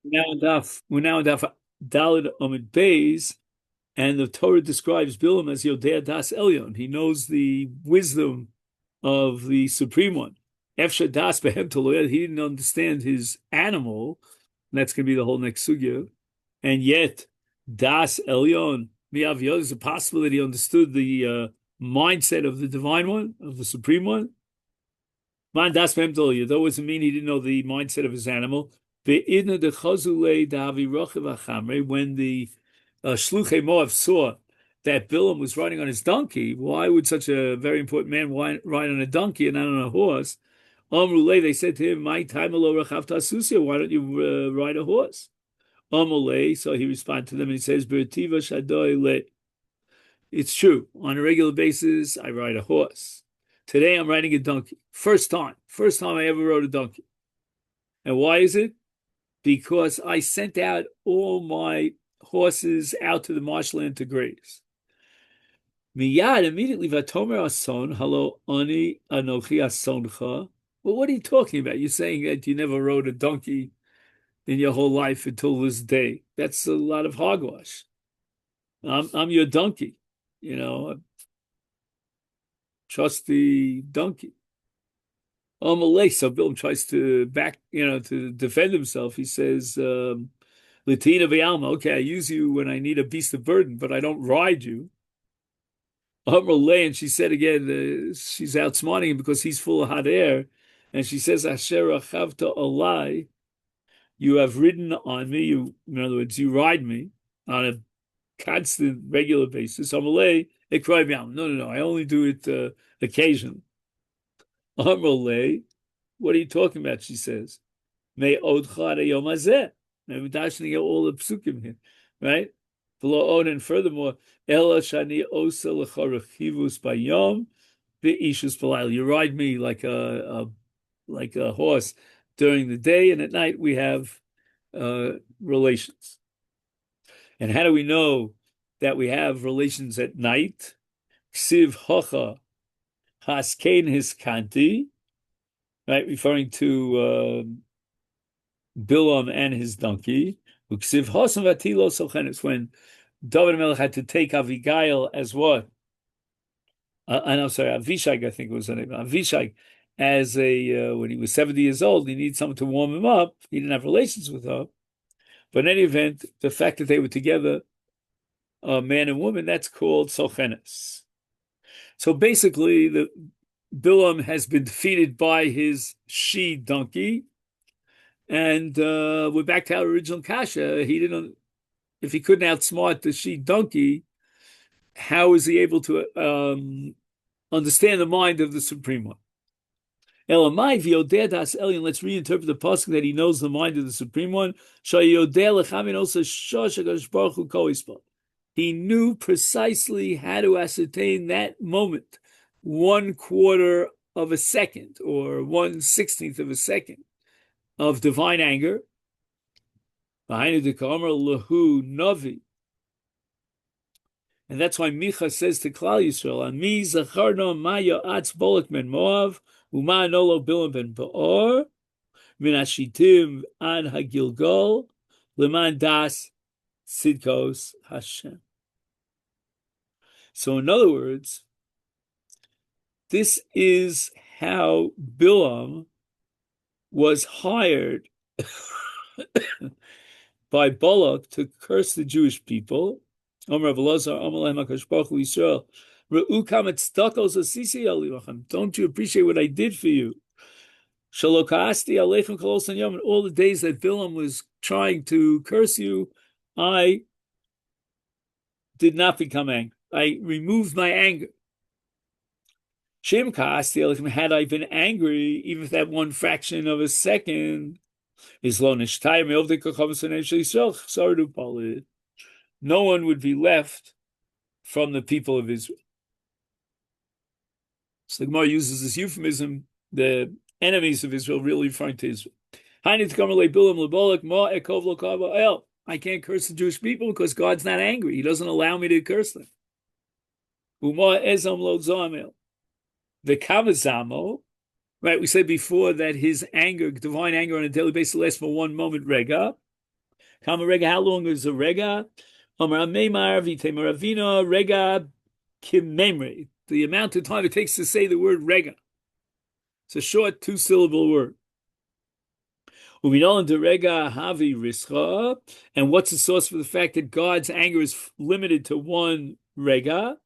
We're now in Daf Dalid Amid Beis, and the Torah describes Bilam as Yodea Das Elyon. He knows the wisdom of the Supreme One. Efsha Das Behem Toloyed, he didn't understand his animal, and that's going to be the whole next sugya. And yet, Das Elyon, Miav Yod, is it possible that he understood the mindset of the Divine One, of the Supreme One? Man Das Behem Toloyed, that doesn't mean he didn't know the mindset of his animal. When the Shluchei Moav saw that Bilam was riding on his donkey, why would such a very important man ride on a donkey and not on a horse? Amrulay, they said to him, "My time why don't you ride a horse?" Amrulay, so he responded to them and he says, "Bertiva Shadoy Le." It's true. On a regular basis, I ride a horse. Today, I'm riding a donkey. First time I ever rode a donkey. And why is it? Because I sent out all my horses out to the marshland to graze. Miyad, immediately, Vatomer Ason, hello, Ani Anochi Asoncha. Well, what are you talking about? You're saying that you never rode a donkey in your whole life until this day. That's a lot of hogwash. I'm your donkey, trust the donkey. Malay, so Bilam tries to to defend himself. He says, Latina Vialma, okay, I use you when I need a beast of burden, but I don't ride you. Malay, and she said again, she's outsmarting him because he's full of hot air. And she says, Asher Achavta Olai, you have ridden on me, in other words, you ride me on a constant, regular basis. Malay, it cried me out. No, I only do it occasionally. Malay, what are you talking about? She says, May odcha yom hazeh. We're dashing all the psukim here, right? And furthermore, Ela shani osa l'chorachivus bayom beishus balayil. You ride me like a horse during the day, and at night we have relations. And how do we know that we have relations at night? Ksiv hocha haskein hiskanti, right? Referring to Bilam and his donkey. It's when David Melech had to take Avigail as what? And I'm sorry, Avishag, I think it was her name. Avishag, as when he was 70 years old, he needed someone to warm him up. He didn't have relations with her. But in any event, the fact that they were together, man and woman, that's called Sochenes. So basically, the Bilam has been defeated by his she donkey. And we're back to our original kasha. If he couldn't outsmart the she donkey, how is he able to understand the mind of the Supreme One? Elamai v'yodeh elyon. Let's reinterpret the pasuk that he knows the mind of the Supreme One. He knew precisely how to ascertain that moment, 1/4 of a second or 1/16 of a second of divine anger. And that's why Micha says to Klal Yisrael, "Ami zacharno maya atz bolak ben Moav uma nolo bilam ben Baor min hashitim an hagilgol leman das sidkos Hashem." So, in other words, this is how Bilam was hired by Balak to curse the Jewish people. Don't you appreciate what I did for you? And all the days that Bilam was trying to curse you, I did not become angry. I removed my anger. Had I been angry, even if that one fraction of a second, no one would be left from the people of Israel. So the Gemara uses this euphemism, the enemies of Israel, really referring to Israel. I can't curse the Jewish people because God's not angry. He doesn't allow me to curse them. The Kavazamo, right? We said before that his anger, divine anger on a daily basis, lasts for one moment, rega. Kama rega, how long is a rega? Amar Meimar v'Temar Avina rega kimemre. The amount of time it takes to say the word rega. It's a short two-syllable word. Uminol into rega havi rischa. And what's the source for the fact that God's anger is limited to one rega?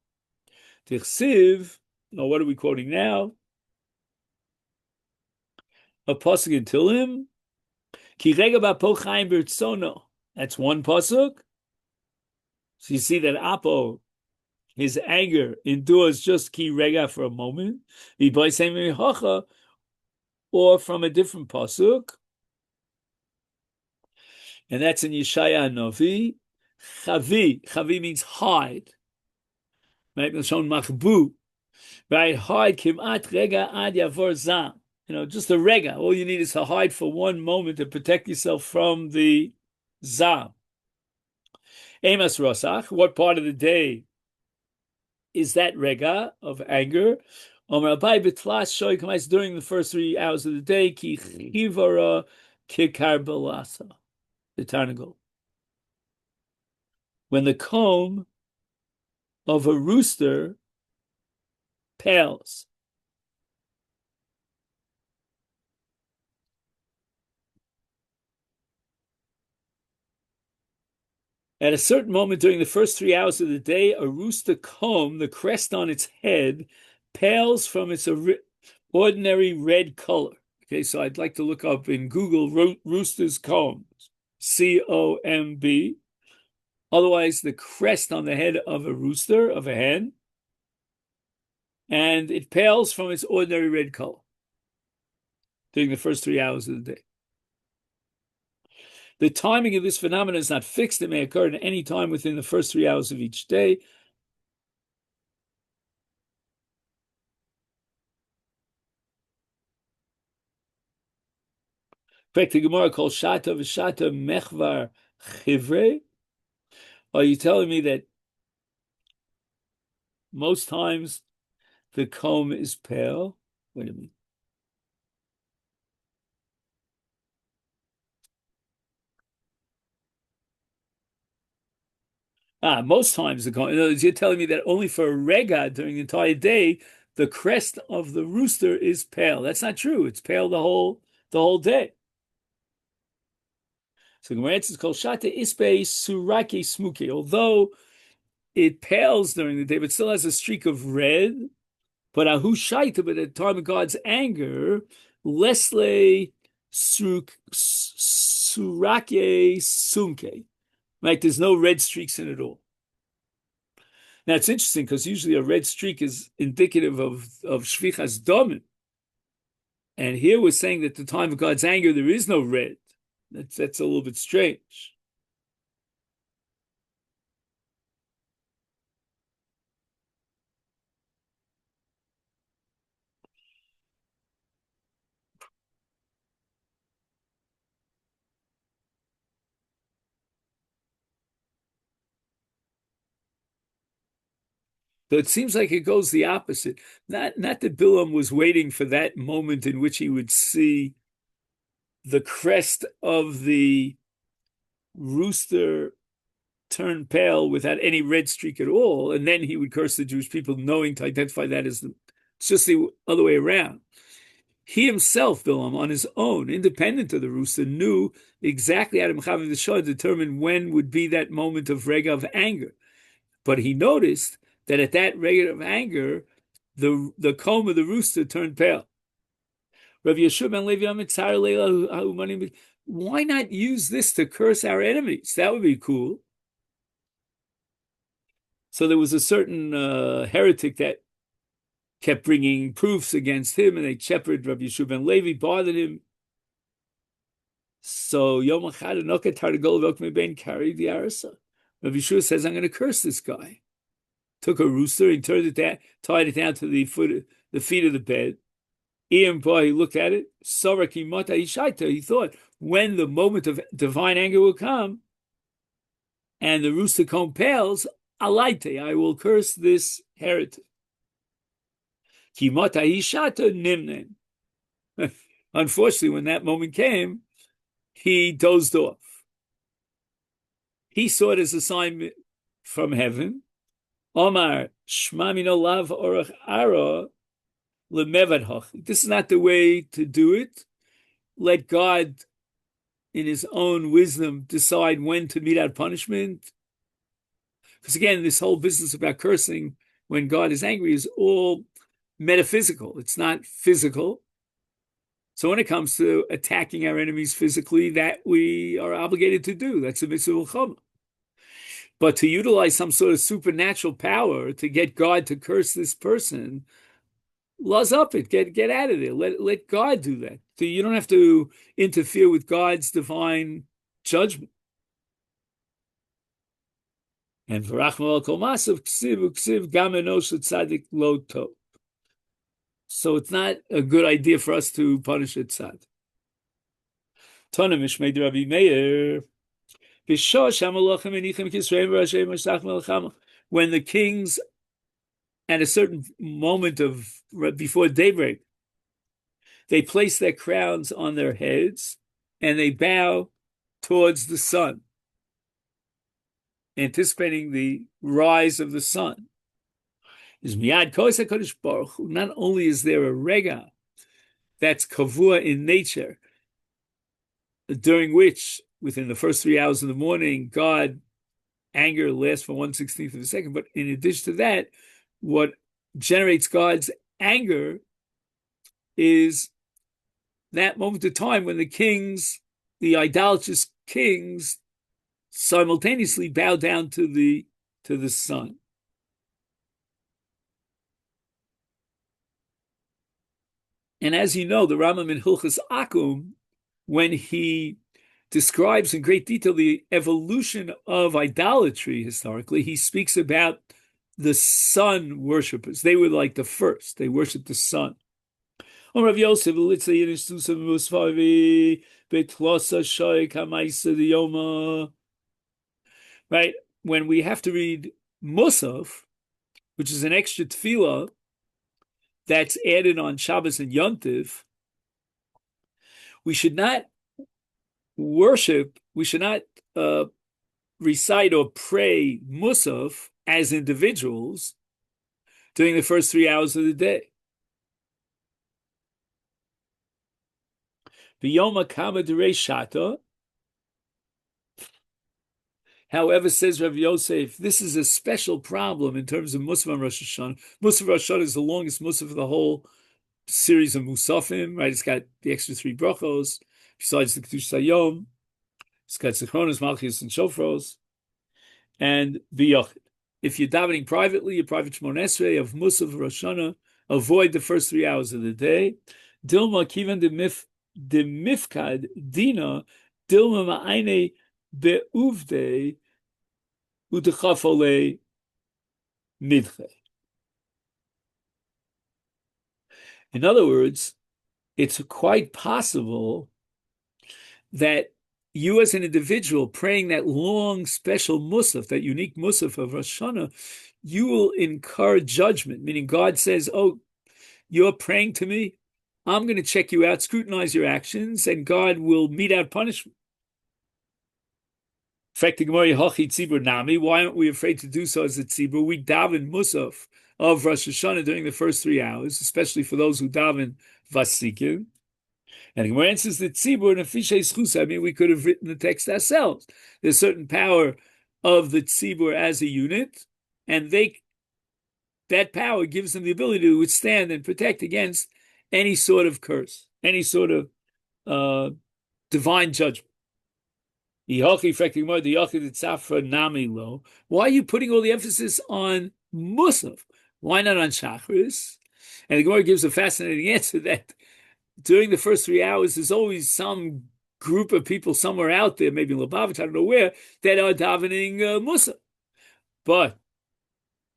Tichsiv. Now, what are we quoting now? A pasuk in Tilim. Ki rega ba'po chaim b'rtzono. That's one pasuk. So you see that Apo, his anger endures just ki rega for a moment. Or from a different pasuk, and that's in Yeshaya Novi. Chavi means hide. Right, machbu. Right, hide kimat rega ad yavor zam. Just a rega. All you need is to hide for one moment to protect yourself from the zam. Emas rosach. What part of the day is that rega of anger? Omer Abai betlas shoy kamais during the first 3 hours of the day. Ki chivara kikar balasa. The Tarnagol. When the comb of a rooster pales. At a certain moment during the first 3 hours of the day, a rooster comb, the crest on its head, pales from its ordinary red color. Okay, so I'd like to look up in Google rooster's combs, C-O-M-B. Otherwise, the crest on the head of a rooster, of a hen, and it pales from its ordinary red color during the first 3 hours of the day. The timing of this phenomenon is not fixed. It may occur at any time within the first 3 hours of each day. The Gemara called Shata v'Shata Mechvar Chivre. Are you telling me that most times the comb is pale? Wait a minute. Most times the comb. In other words, you're telling me that only for a rega during the entire day, the crest of the rooster is pale. That's not true. It's pale the whole day. So Gemara is called Shata Ispe Surake Smuke. Although it pales during the day, but still has a streak of red. But Ahu Shaita, but at the time of God's anger, Lesle Surake Sumke. Right? There's no red streaks in it all. Now it's interesting because usually a red streak is indicative of Shvichas Domim. And here we're saying that at the time of God's anger, there is no red. That's a little bit strange. So it seems like it goes the opposite. Not that Bilam was waiting for that moment in which he would see the crest of the rooster turn pale without any red streak at all, and then he would curse the Jewish people, knowing to identify that as it's just the other way around. He himself, Bilam, on his own, independent of the rooster, knew exactly how to Mechaviv the Shah determine when would be that moment of rega of anger. But he noticed that at that rega of anger, the comb of the rooster turned pale. Rav Yeshua ben Levi Amitzar Leila, why not use this to curse our enemies? That would be cool. So there was a certain heretic that kept bringing proofs against him, and they shepherded Rav Yeshua ben Levi, bothered him. So Yom Echad Anoka Targol Vokme Ben carried the arasa. Rav Yeshua says, "I'm going to curse this guy." Took a rooster and turned it down, tied it down to the feet of the bed. Ian he looked at it. He thought when the moment of divine anger will come, and the rooster comb pales, alaite, I will curse this heretic. Unfortunately, when that moment came, he dozed off. He saw it as a sign from heaven. Omar Shma Mino Lav Orach Ara Lemevad Hoch. This is not the way to do it. Let God, in his own wisdom, decide when to mete out punishment. Because again, this whole business about cursing when God is angry is all metaphysical. It's not physical. So when it comes to attacking our enemies physically, that we are obligated to do. That's a mitzvah l'chama. But to utilize some sort of supernatural power to get God to curse this person, laws up it, get out of there. Let God do that. So you don't have to interfere with God's divine judgment. And v'rachmal kol masav ksiv gam enosh tzaddik lo tov. So it's not a good idea for us to punish a tzad. Tana mishmei Rabbi Meir. When the kings, at a certain moment of before daybreak, they place their crowns on their heads and they bow towards the sun, anticipating the rise of the sun. Not only is there a rega that's kavua in nature, during which, within the first 3 hours of the morning, God anger lasts for 1/16 of a second. But in addition to that, what generates God's anger is that moment of time when the kings, the idolatrous kings, simultaneously bow down to the sun. And as you know, the Rambam in Hilchos Akum, when he describes in great detail the evolution of idolatry historically, he speaks about the sun worshippers. They were like the first. They worshiped the sun. Right? When we have to read Musaf, which is an extra tefillah that's added on Shabbos and Yontif, we should not worship, we should not recite or pray Musaf as individuals during the first 3 hours of the day. B'yom HaKama D'Rei Shata. However, says Rav Yosef, this is a special problem in terms of Musaf and Rosh Hashanah. Musaf Rosh Hashanah is the longest Musaf of the whole series of Musafim, right? It's got the extra 3 brachos, besides the Kedush Hayom. It's got Zichronos, Malchus, and Shofros, and B'yochid. If you're davening privately, your private Shmon Esrei of Musaf Rosh Hashanah, avoid the first 3 hours of the day. Dilma kivan de mifkad dina dilma ma'aine be'uvde udechafole midche. In other words, it's quite possible that you as an individual praying that long special musaf, that unique musaf of Rosh Hashanah, you will incur judgment, meaning God says, oh, you're praying to me, I'm going to check you out, scrutinize your actions, and God will mete out punishment. Why aren't we afraid to do so as a tzibur? We daven musaf of Rosh Hashanah during the first 3 hours, especially for those who daven vasikim. And the Gemara answers the tzibur and afishay schus. I mean, we could have written the text ourselves. There's certain power of the tzibur as a unit, and that power gives them the ability to withstand and protect against any sort of curse, any sort of divine judgment. Why are you putting all the emphasis on Musaf? Why not on Shachris? And the Gemara gives a fascinating answer that during the first 3 hours, there's always some group of people somewhere out there, maybe in Lubavitch, I don't know where, that are davening Musaf.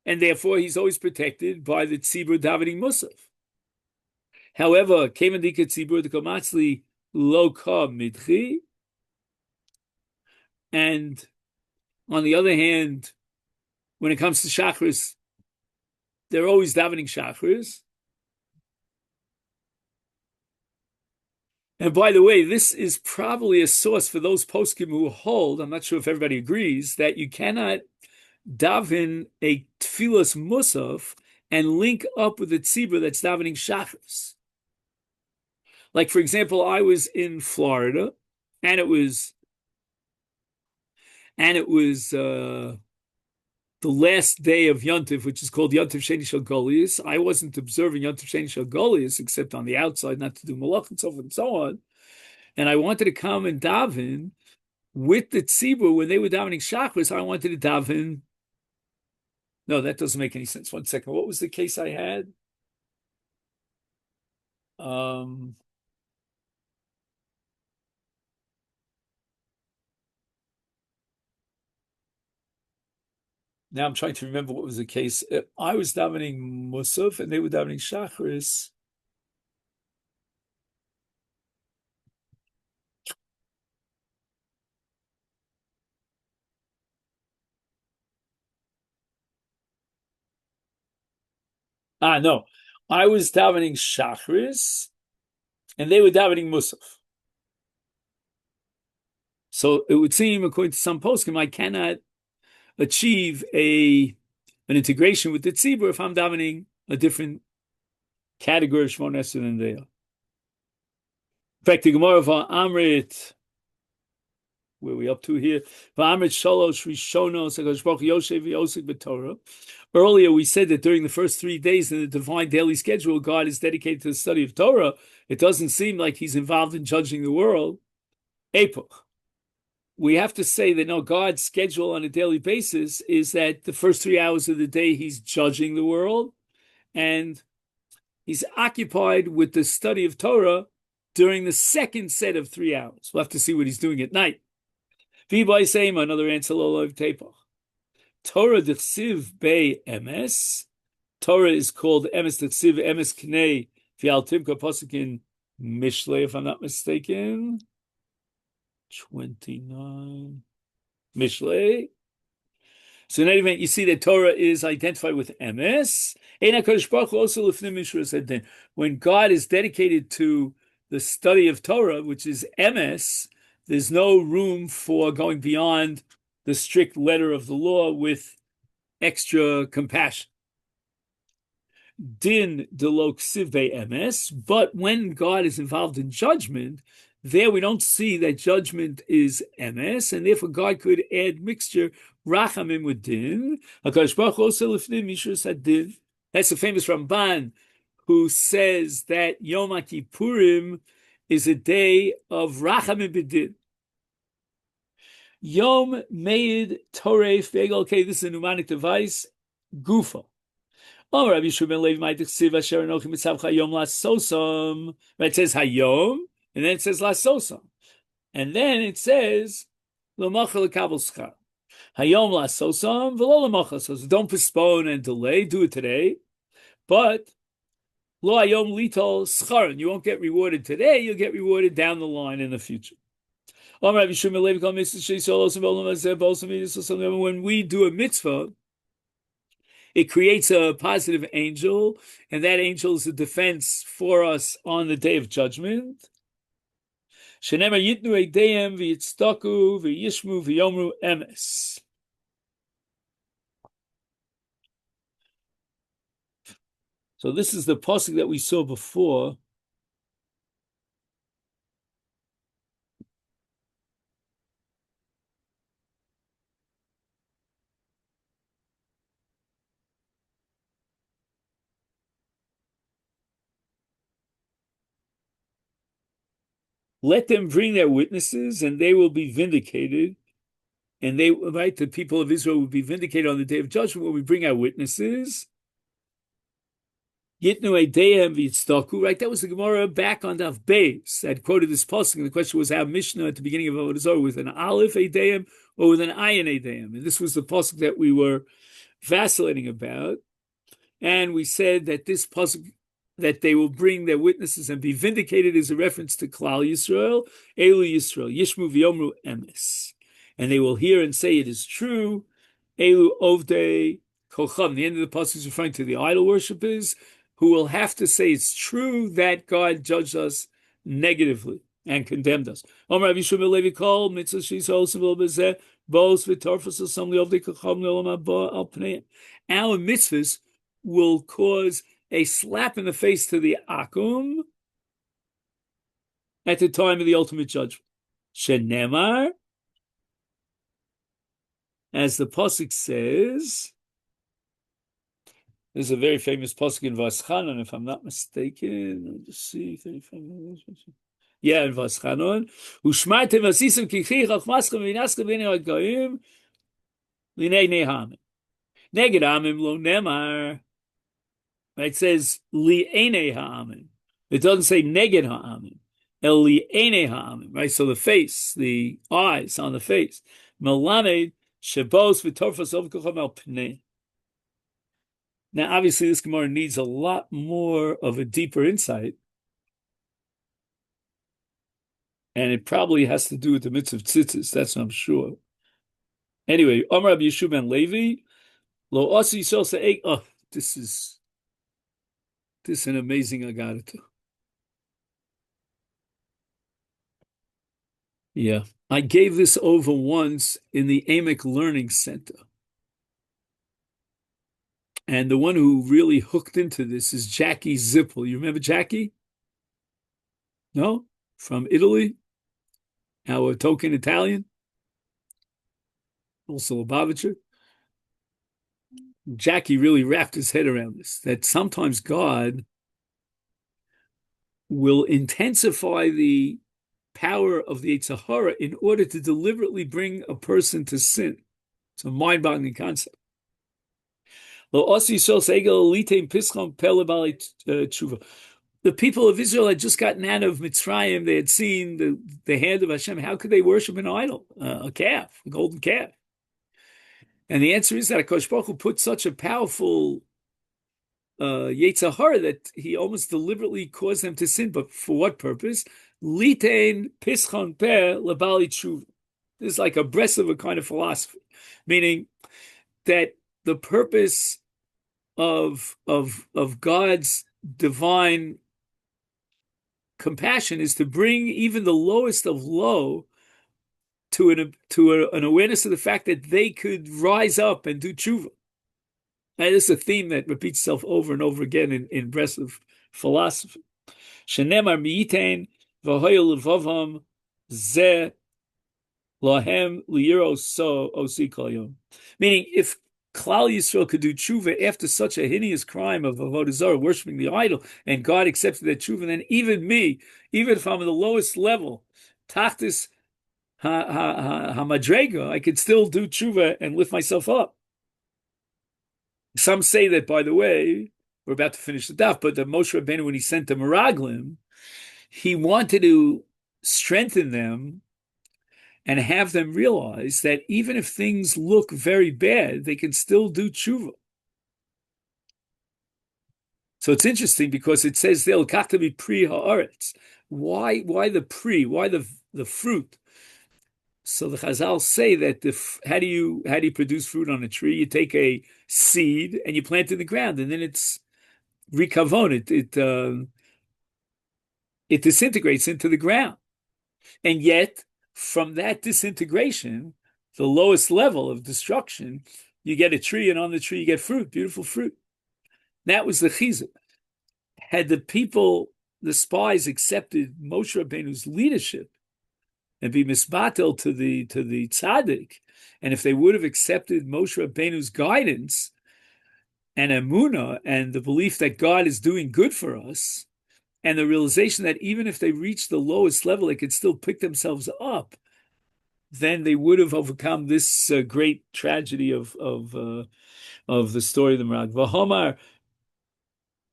And therefore, he's always protected by the tzibur davening Musaf. However, Kemendika tzibur the Komatzli lo ka midchi. And on the other hand, when it comes to Shachris, they're always davening Shachris. And by the way, this is probably a source for those poskim who hold, I'm not sure if everybody agrees, that you cannot daven a tfilas musaf and link up with the tzibur that's davening shachris. Like, for example, I was in Florida, and it was the last day of Yontif, which is called Yontif Sheni Shel Golius. I wasn't observing Yontif Sheni Shel Golius except on the outside, not to do malach and so forth and so on. And I wanted to come and daven with the tzibur when they were davening shachris. I wanted to daven. No, that doesn't make any sense. One second. What was the case I had? Um, Now I'm trying to remember what was the case. I was davening Musaf and they were davening Shachris. No. I was davening Shachris and they were davening Musaf. So it would seem, according to some poskim, I cannot achieve an integration with the tzibur if I'm davening a different category of Shmon Esrei than they are. In fact, the Gemara of Amrit, where are we up to here? Earlier, we said that during the first 3 days in the divine daily schedule, God is dedicated to the study of Torah. It doesn't seem like he's involved in judging the world. Epoch. We have to say that no, God's schedule on a daily basis is that the first 3 hours of the day he's judging the world, and he's occupied with the study of Torah during the second set of 3 hours. We'll have to see what he's doing at night. V'bay Seima, another answer, Lolov Tepach. Torah d'chsiv bei emes. Torah is called emes d'chsiv emes knei v'al timka pasuk in Mishlei, if I'm not mistaken. 29. Mishlei. So in any event, you see that Torah is identified with emes. When God is dedicated to the study of Torah, which is emes, there's no room for going beyond the strict letter of the law with extra compassion. Din de lo ksiv emes, but when God is involved in judgment, there we don't see that judgment is emes, and therefore God could add mixture rachamim with din. HaKadosh Baruch Hu also lifnim mishras hadin. That's the famous Ramban who says that Yom Kippurim is a day of rachamim b'din. Yom Meid Toref Vegel. Okay, this is a mnemonic device. Gufa. Oh, Rabbi Shimon Levi my Dixiv Asher Anochim Mitzavcha Hayom Lasosam. It says Hayom, and then it says Lasosam, and then it says L'machal Lekabel Schar. Hayom Lasosam v'lo L'machal. So don't postpone and delay. Do it today, but Lo Hayom Litol Scharon. You won't get rewarded today. You'll get rewarded down the line in the future. When we do a mitzvah, it creates a positive angel, and that angel is a defense for us on the day of judgment. So this is the pasuk that we saw before. Let them bring their witnesses, and they will be vindicated. And the people of Israel will be vindicated on the day of judgment when we bring our witnesses. Yitnu Eideim v'yitzdaku, right? That was the Gemara back on Daf Beis that quoted this pasuk, and the question was our Mishnah at the beginning of Avoda Zara with an Aleph Eideim or with an Ayin Eideim, and this was the pasuk that we were vacillating about, and we said that this pasuk that they will bring their witnesses and be vindicated is a reference to Klal Yisrael, Elu Yisrael, Yishmu v'yomru emes, and they will hear and say it is true. Elu Ovdei Kocham. The end of the pasuk is referring to the idol worshippers, who will have to say it's true that God judged us negatively. and condemned us. Omer Rabbi Yishua Levi Kol mitzvah shishol simul bezeh bos v'torfus some liovdi kacham leolam haba al pnei. Our mitzvahs will cause a slap in the face to the akum at the time of the ultimate judgment. Shenemar, as the pasuk says, there's a very famous pasuk in Vaschanon, if I'm not mistaken. Let me just see. 35 minutes. Yeah, in Vaschanon. Ushmartem vasisim kichi chachmaschem v'inaschem v'nei ha'goyim l'nei nehamim. Neged amim lo nemar. It says li'enei ha'amim. It doesn't say neged ha'amim. El li'enei ha'amim. Right? So the face, the eyes on the face. Melamed shebos v'torfas ovkocham al pnei. Now, obviously, this Gemara needs a lot more of a deeper insight. And it probably has to do with the mitzvah of tzitzis, that's what I'm sure. Anyway, Amar Rabbi Yeshua ben Levi, lo osi yisrael se'eg, oh, this is an amazing agarita. Yeah, I gave this over once in the Amek Learning Center. And the one who really hooked into this is Jackie Zippel. You remember Jackie? No? From Italy? Our token Italian? Also Lubavitcher. Jackie really wrapped his head around this, that sometimes God will intensify the power of the Yetzer Hara in order to deliberately bring a person to sin. It's a mind-boggling concept. The people of Israel had just gotten out of Mitzrayim. They had seen the hand of Hashem. How could they worship an idol, a calf, a golden calf? And the answer is that HaKadosh Baruch Hu put such a powerful Yetzer Hara that he almost deliberately caused them to sin. But for what purpose? Litein pischon peh lebali tshuva. This is like a breast of a kind of philosophy, meaning that the purpose of God's divine compassion is to bring even the lowest of low to an awareness of the fact that they could rise up and do tshuva. And this is a theme that repeats itself over and over again in breast of philosophy. Shenemar miyitain v'hoyel levavam zeh lahem liyiro so osi kol yom. Meaning, if Klal Yisrael could do tshuva after such a heinous crime of Avoda Zara, worshiping the idol, and God accepted that tshuva, then even me, even if I'm at the lowest level, tachtis ha-madrega, I could still do tshuva and lift myself up. Some say that, by the way, we're about to finish the daf, but the Moshe Rabbeinu, when he sent the Meraglim, he wanted to strengthen them and have them realize that even if things look very bad, they can still do tshuva. So it's interesting because it says they'll to be pri haaretz. Why the pri? Why the fruit? So the Chazal say that how do you produce fruit on a tree? You take a seed and you plant it in the ground, and then it's rikavon. It disintegrates into the ground, and yet from that disintegration, the lowest level of destruction, you get a tree, and on the tree you get fruit, beautiful fruit. That was the chizuk. Had the people, the spies, accepted Moshe Rabbeinu's leadership and be misbatel to the tzaddik, and if they would have accepted Moshe Rabbeinu's guidance and emunah and the belief that God is doing good for us, and the realization that even if they reach the lowest level, they could still pick themselves up, then they would have overcome this great tragedy of the story of the Merag. V'homar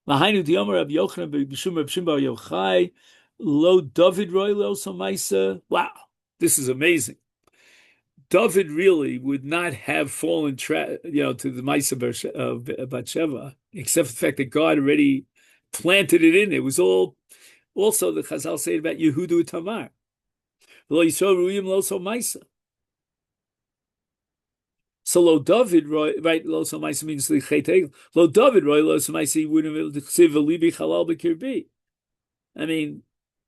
lahainu diyomer Rabbi Yochanan b'Shum Rabbi Shimon bar Yochai lo David roy lo somaisa. Wow, this is amazing. David really would not have fallen to the Maisa of Bathsheba, except for the fact that God already planted it in. It was all also the Chazal say about Yehudu Tamar. Lo Yisrael Ruyim Lo So Maisa. So Lo David right? Lo So Maisa means the Chet. Lo David Lo So Maisa. He wouldn't have libi halal b'kirbi. I mean,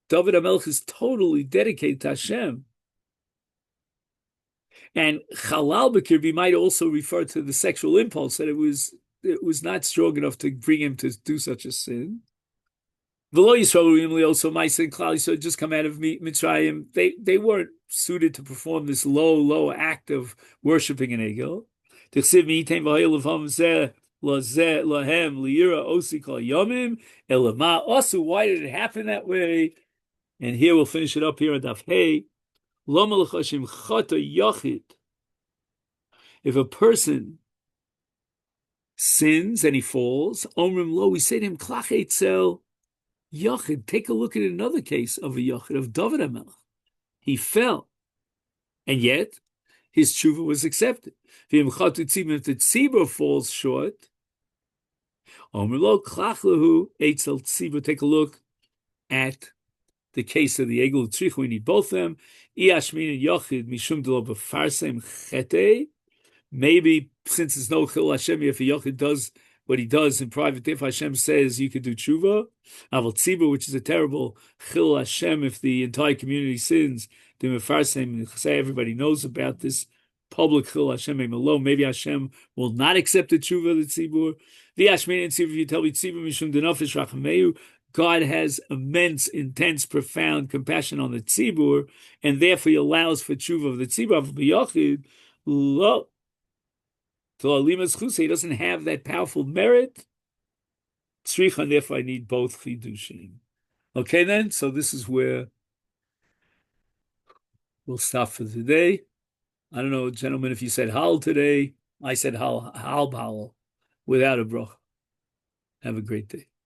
David HaMelech is totally dedicated to Hashem. And Halal B'Kirbi might also refer to the sexual impulse, that it was not strong enough to bring him to do such a sin. V'lo Yisrael also Ma'aseh and Klal Yisrael just come out of Mitzrayim. They weren't suited to perform this low act of worshiping an egel. Why did it happen that way? And here we'll finish it up here on Daf Hey. If a person sins and he falls, Omrim Lo, we say to him, Klach Eitzel Yachid. Take a look at another case of a Yachid, of David HaMelech. He fell, and yet his tshuva was accepted. If the tzibur falls short, Omrim Lo, Klach Lehu Eitzel Tzibur. Take a look at the case of the Egel Tzrich. We need both of them. Iyashmin and Yachid Mishum Delo B'Farsem Chete. Maybe since there's no Chil Hashem, if a Yachid does what he does in private, if Hashem says you could do tshuva, Aval Tzibur, which is a terrible Chil Hashem, if the entire community sins, the Mefarsem, say everybody knows about this public Chil Hashem alone. Maybe Hashem will not accept the tshuva of the Tzibur. The Ashmin and Tzibur, if you tell me Tzibur Mishum Denafish Rachameu, God has immense, intense, profound compassion on the tzibur, and therefore he allows for tshuva of the tzibur of b'yachid. Lo, to alimas chusay, he doesn't have that powerful merit. Tzricha, and therefore I need both chidushim. Okay, then. So this is where we'll stop for today. I don't know, gentlemen, if you said hal today. I said hal b'hal without a bracha. Have a great day.